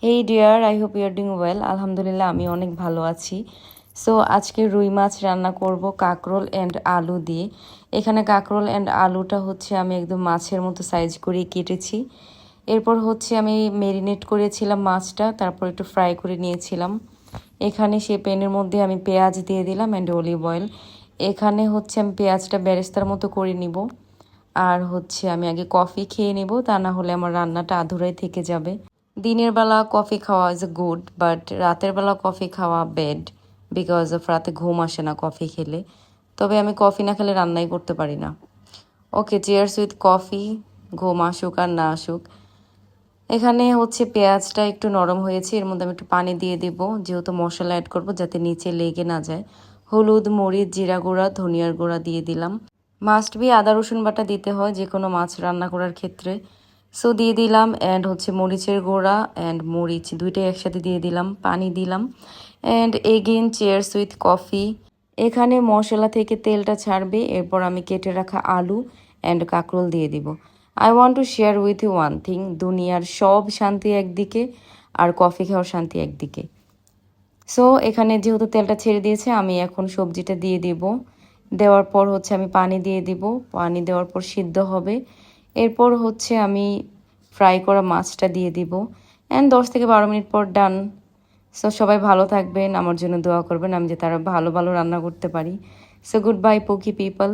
Hey dear, I hope you are doing well. আলহামদুলিল্লাহ, আমি অনেক ভালো আছি। সো আজকে রুই মাছ রান্না করব কাঁকরোল অ্যান্ড আলু দিয়ে। এখানে কাঁকরোল অ্যান্ড আলুটা হচ্ছে আমি একদম মাছের মতো সাইজ করে কেটেছি। এরপর হচ্ছে আমি মেরিনেট করেছিলাম মাছটা, তারপর একটু ফ্রাই করে নিয়েছিলাম। এখানে সেই প্যানের মধ্যে আমি পেঁয়াজ দিয়ে দিলাম অ্যান্ড অলিভ অয়েল। এখানে হচ্ছে আমি পেঁয়াজটা বেরেস্তার মতো করে নিব। আর হচ্ছে আমি আগে কফি খেয়ে নেব, তা না হলে আমার রান্নাটা আধুরাই থেকে যাবে। দিনের বেলা কফি খাওয়া ইজ গুড, বাট রাতের বেলা কফি খাওয়া ব্যাড, বিকজ অফ রাতে ঘুম আসে না কফি খেলে। তবে আমি কফি না খেলে রান্নাই করতে পারি না। ওকে, চিয়ার্স উইথ কফি। ঘুম আসুক আর না আসুক। এখানে হচ্ছে পেঁয়াজটা একটু নরম হয়েছে, এর মধ্যে আমি একটু পানি দিয়ে দিব, যেহেতু মশলা অ্যাড করব যাতে নিচে লেগে না যায়। হলুদ, মরিচ, জিরা গুঁড়া, ধনিয়ার গুঁড়া দিয়ে দিলাম। মাস্ট বি আদা রসুন বাটা দিতে হয় যে কোনো মাছ রান্না করার ক্ষেত্রে। সো দিয়ে দিলাম, অ্যান্ড হচ্ছে মরিচের গুঁড়া অ্যান্ড মরিচ দুইটাই একসাথে দিয়ে দিলাম, পানি দিলাম, and again cheers with coffee. এখানে মশলা থেকে তেলটা ছাড়বে, এরপর আমি কেটে রাখা আলু অ্যান্ড কাঁকরোল দিয়ে দিব। I want to share with you one thing, দুনিয়ার সব শান্তি একদিকে আর কফি খাওয়ার শান্তি একদিকে। সো এখানে যেহেতু তেলটা ছেড়ে দিয়েছে, আমি এখন সবজিটা দিয়ে দিব। দেওয়ার পর হচ্ছে আমি পানি দিয়ে দিব, পানি দেওয়ার পর সিদ্ধ হবে। এরপর হচ্ছে আমি ফ্রাই করা মাছটা দিয়ে দিব, অ্যান্ড 10 থেকে 12 মিনিট পর ডান। সো সবাই ভালো থাকবেন, আমার জন্য দোয়া করবেন আমি যে তারা ভালো ভালো রান্না করতে পারি। সো গুড বাই পোকি পিপল।